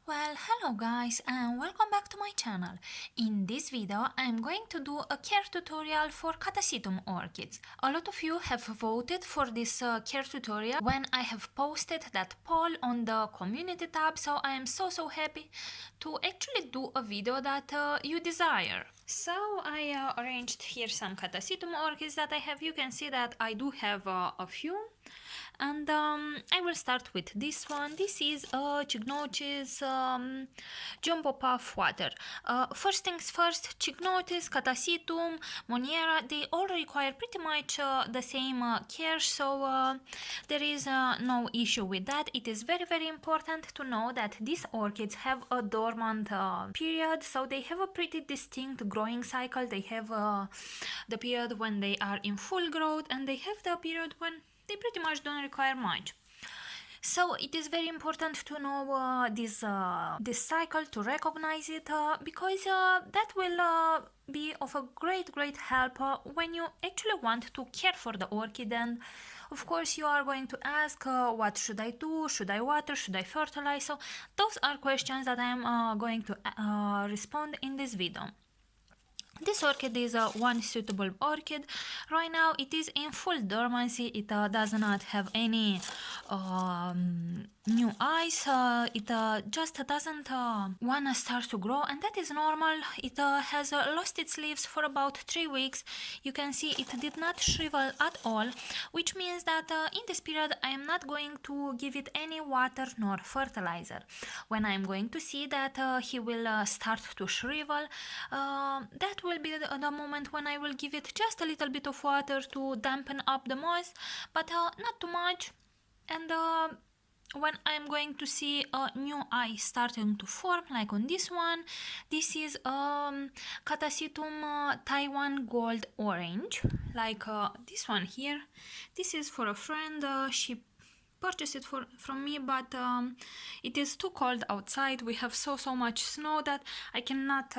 Well, hello guys and welcome back to my channel. In this video I'm going to do a care tutorial for Catasetum orchids. A lot of you have voted for this care tutorial when I have posted that poll on the community tab, so I am so happy to actually do a video that you desire. So I arranged here some Catasetum orchids that I have. You can see that I do have a few. And I will start with this one. This is a Cycnoches Jumbo Puff Water. First things first, Cycnoches, Catasetum, Monniera, they all require pretty much the same care, so there is no issue with that. It is very important to know that these orchids have a dormant period, so they have a pretty distinct growing cycle. They have the period when they are in full growth, and they have the period when they pretty much don't require much. So it is very important to know this cycle, to recognize it, because that will be of a great help when you actually want to care for the orchid. And of course you are going to ask, what should I do? Should I water? Should I fertilize? So those are questions that I am going to respond in this video. This orchid is one suitable orchid. Right now it is in full dormancy. It does not have any new eyes. It just doesn't wanna start to grow, and that is normal. It has lost its leaves for about 3 weeks. You can see it did not shrivel at all, which means that in this period I am not going to give it any water nor fertilizer. When I am going to see that he will start to shrivel, that will be the moment when I will give it just a little bit of water to dampen up the moss, but not too much. And when I'm going to see a new eye starting to form, like on this one, this is Catasetum Taiwan Gold Orange, like this one here. This is for a friend. She purchased it from me, but it is too cold outside. We have so much snow that I cannot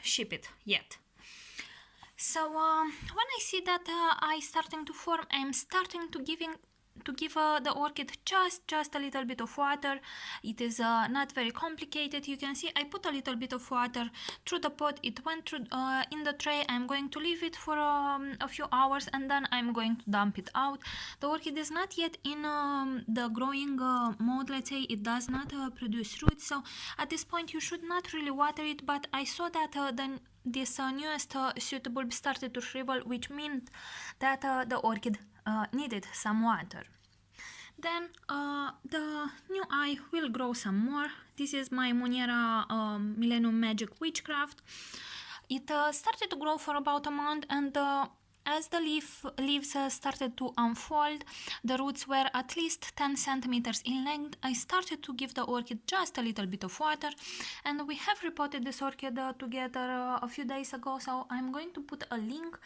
ship it yet. So when I see that eye starting to form, I'm starting to give the orchid just a little bit of water. It is not very complicated. You can see I put a little bit of water through the pot. It went through in the tray. I'm going to leave it for a few hours, and then I'm going to dump it out. The orchid is not yet in the growing mode, let's say. It does not produce roots, so at this point you should not really water it, but I saw that this newest suitable started to shrivel, which meant that the orchid needed some water. Then the new eye will grow some more. This is my Monniera Millennium Magic Witchcraft. It started to grow for about a month, and as the leaves started to unfold, the roots were at least 10 centimeters in length. I started to give the orchid just a little bit of water, and we have repotted this orchid together a few days ago, so I'm going to put a link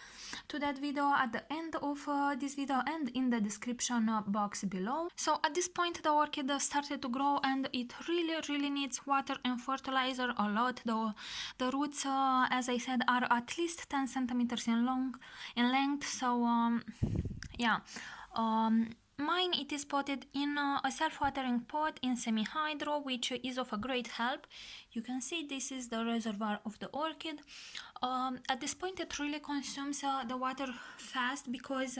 to that video at the end of this video and in the description box below. So at this point the orchid started to grow, and it really needs water and fertilizer a lot. The roots, as I said, are at least 10 centimeters in length, so yeah. Mine, it is potted in a self-watering pot in semi-hydro, which is of a great help. You can see this is the reservoir of the orchid. At this point it really consumes the water fast, because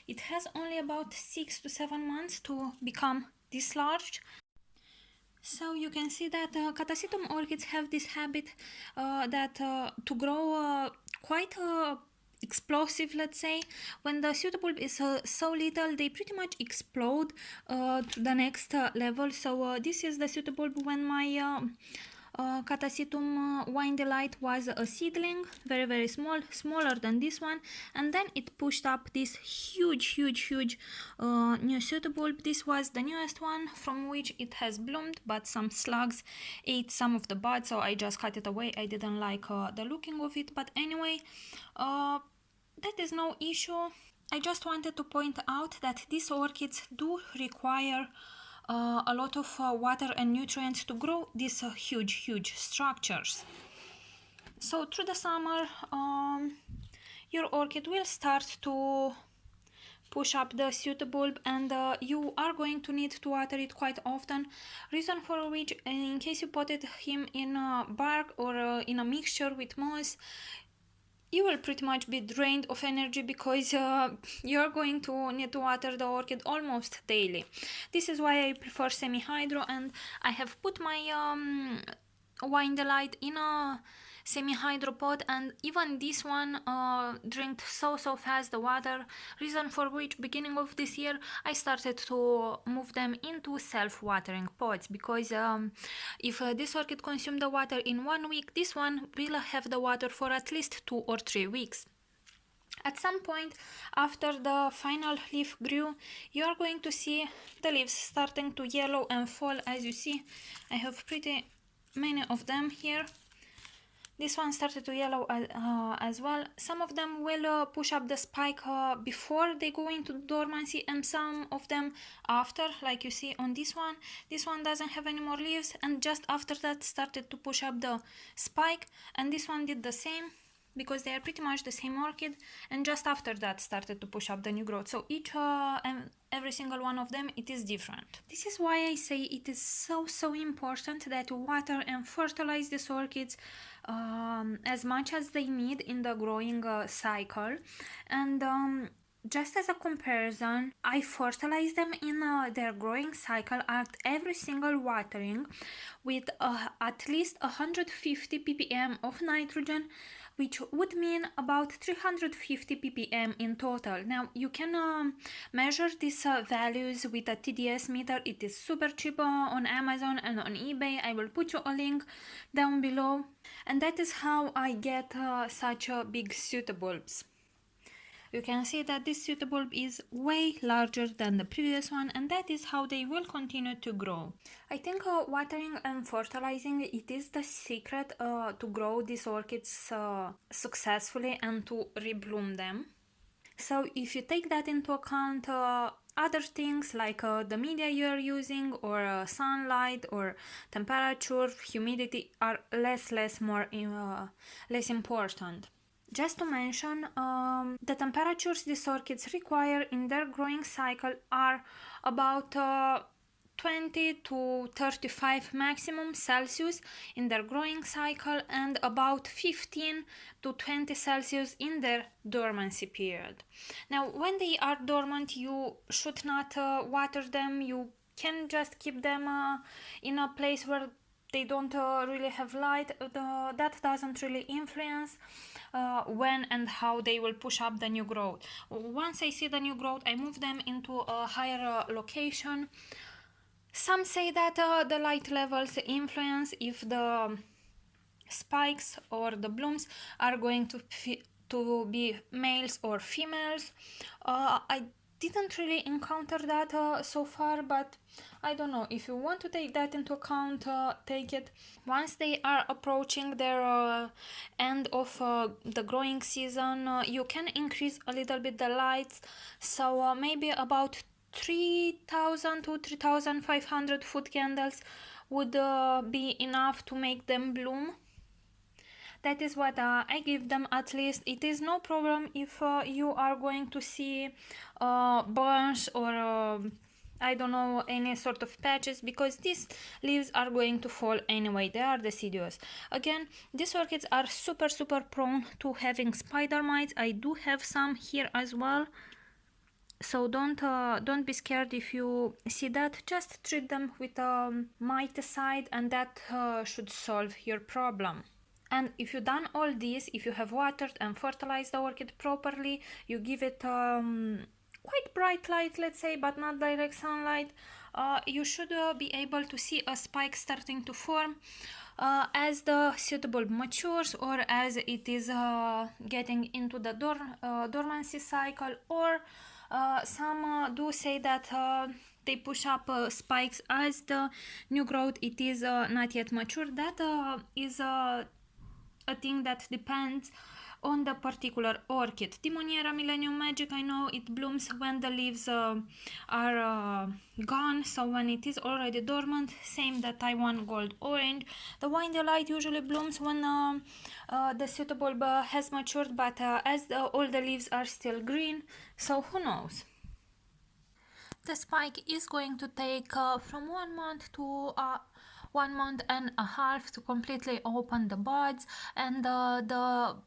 it has only about 6 to 7 months to become this large. So you can see that Catasetum orchids have this habit that to grow quite explosive, let's say. When the pseudobulb is so little, they pretty much explode to the next level. So this is the pseudobulb when my Catasetum Wine Delight was a seedling, very small, smaller than this one, and then it pushed up this huge new pseudobulb. This was the newest one, from which it has bloomed, but some slugs ate some of the buds, so I just cut it away. I didn't like the looking of it, but anyway, that is no issue. I just wanted to point out that these orchids do require a lot of water and nutrients to grow these huge structures. So through the summer your orchid will start to push up the pseudobulb, and you are going to need to water it quite often, reason for which, in case you potted him in bark or in a mixture with moss, you will pretty much be drained of energy, because you're going to need to water the orchid almost daily. This is why I prefer semi-hydro, and I have put my wine delight in a semi-hydro pot, and even this one drank so fast the water, reason for which beginning of this year I started to move them into self-watering pots, because if this orchid consumed the water in 1 week, this one will have the water for at least 2 or 3 weeks. At some point after the final leaf grew, you are going to see the leaves starting to yellow and fall. As you see, I have pretty many of them here. This one started to yellow as well. Some of them will push up the spike before they go into dormancy, and some of them after, like you see on this one. This one doesn't have any more leaves, and just after that started to push up the spike, and this one did the same, because they are pretty much the same orchid, and just after that started to push up the new growth. So each and every single one of them, it is different. This is why I say it is so important that you water and fertilize these orchids as much as they need in the growing cycle. And just as a comparison, I fertilize them in their growing cycle at every single watering with at least 150 ppm of nitrogen, which would mean about 350 ppm in total. Now you can measure these values with a TDS meter. It is super cheap on Amazon and on eBay. I will put you a link down below. And that is how I get such big pseudobulbs. You can see that this pseudobulb is way larger than the previous one, and that is how they will continue to grow. I think watering and fertilizing, it is the secret to grow these orchids successfully and to rebloom them. So if you take that into account, other things like the media you are using, or sunlight, or temperature, humidity are less important. Just to mention, the temperatures these orchids require in their growing cycle are about 20 to 35 maximum Celsius in their growing cycle, and about 15 to 20 Celsius in their dormancy period. Now, when they are dormant, you should not water them. You can just keep them in a place where they don't really have light. That doesn't really influence when and how they will push up the new growth. Once I see the new growth, I move them into a higher location. Some say that the light levels influence if the spikes or the blooms are going to be males or females. I didn't really encounter that so far, but I don't know. If you want to take that into account, take it. Once they are approaching their end of the growing season, you can increase a little bit the lights, so maybe about 3000 to 3500 foot candles would be enough to make them bloom. That is what I give them at least. It is no problem if you are going to see burns or I don't know, any sort of patches, because these leaves are going to fall anyway. They are deciduous. Again, these orchids are super prone to having spider mites. I do have some here as well. So don't be scared if you see that. Just treat them with miticide, and that should solve your problem. And if you've done all this, if you have watered and fertilized the orchid properly, you give it quite bright light, let's say, but not direct sunlight, you should be able to see a spike starting to form as the pseudobulb matures, or as it is getting into the dormancy cycle, or some do say that they push up spikes as the new growth it is not yet mature. That is a thing that depends on the particular orchid. Timoniera Millennium Magic, I know it blooms when the leaves are gone, so when it is already dormant. Same the Taiwan Gold Orange. The Wine Delight usually blooms when the pseudobulb has matured, but as all the leaves are still green, so who knows. The spike is going to take from 1 month to 1.5 months to completely open the buds, and the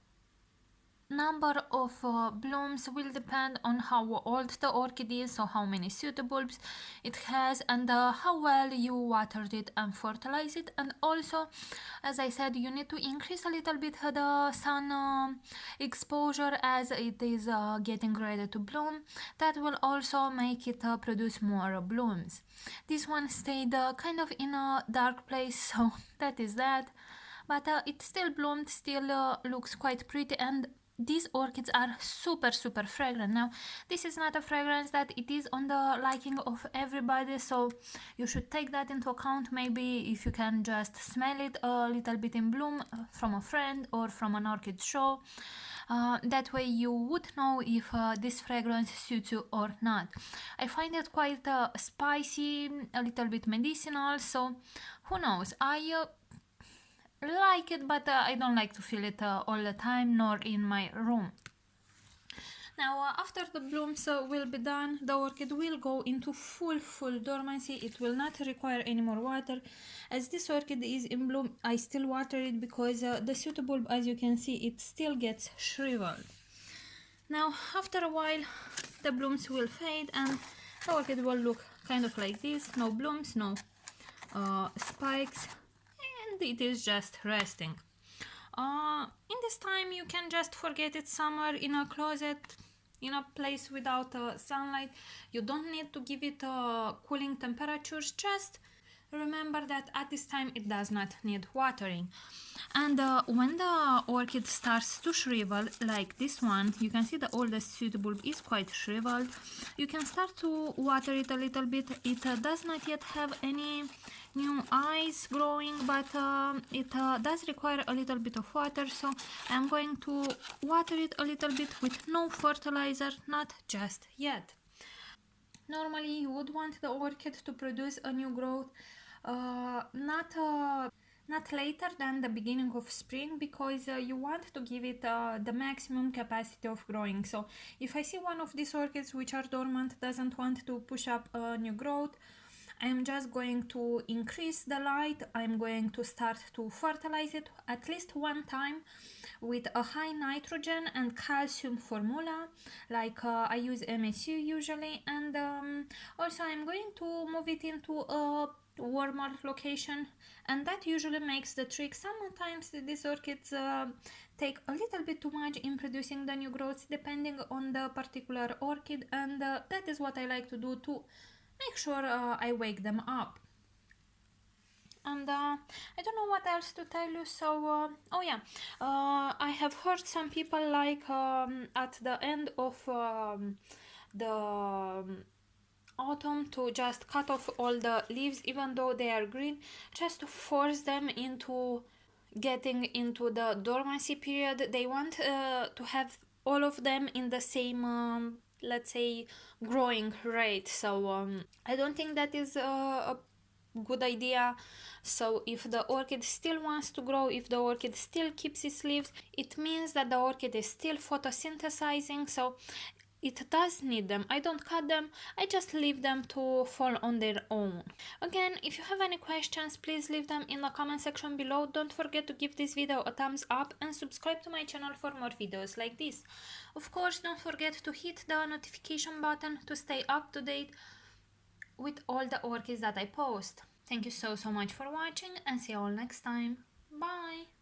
number of blooms will depend on how old the orchid is, so how many pseudobulbs it has, and how well you watered it and fertilized it. And also, as I said, you need to increase a little bit the sun exposure as it is getting ready to bloom. That will also make it produce more blooms. This one stayed kind of in a dark place, so that is that, but it still bloomed, still looks quite pretty, and these orchids are super fragrant. Now, this is not a fragrance that it is on the liking of everybody, so you should take that into account. Maybe if you can just smell it a little bit in bloom from a friend or from an orchid show, that way you would know if this fragrance suits you or not. I find it quite spicy, a little bit medicinal, so who knows. I like it, but I don't like to feel it all the time, nor in my room. Now, after the blooms will be done, the orchid will go into full dormancy. It will not require any more water. As this orchid is in bloom, I still water it because the pseudobulb, as you can see, it still gets shriveled. Now, after a while, the blooms will fade and the orchid will look kind of like this. No blooms, no spikes, and it is just resting. In this time you can just forget it somewhere in a closet, in a place without sunlight. You don't need to give it cooling temperatures, just remember that at this time it does not need watering. And when the orchid starts to shrivel, like this one, you can see the oldest pseudobulb is quite shriveled. You can start to water it a little bit. It does not yet have any new eyes growing, but it does require a little bit of water, so I'm going to water it a little bit with no fertilizer, not just yet. Normally you would want the orchid to produce a new growth not later than the beginning of spring, because you want to give it the maximum capacity of growing. So if I see one of these orchids which are dormant doesn't want to push up a new growth, I'm just going to increase the light. I'm going to start to fertilize it at least one time with a high nitrogen and calcium formula, like I use MSU usually, and also I'm going to move it into a warmer location, and that usually makes the trick. Sometimes these orchids take a little bit too much in producing the new growths depending on the particular orchid, and that is what I like to do to make sure I wake them up. And I don't know what else to tell you, so oh yeah, I have heard some people like at the end of the autumn to just cut off all the leaves even though they are green, just to force them into getting into the dormancy period. They want to have all of them in the same let's say growing rate, so I don't think that is a good idea. So if the orchid still wants to grow, if the orchid still keeps its leaves, it means that the orchid is still photosynthesizing, so it does need them. I don't cut them, I just leave them to fall on their own. Again, if you have any questions, please leave them in the comment section below. Don't forget to give this video a thumbs up and subscribe to my channel for more videos like this. Of course, don't forget to hit the notification button to stay up to date with all the orchids that I post. Thank you so much for watching, and see you all next time. Bye!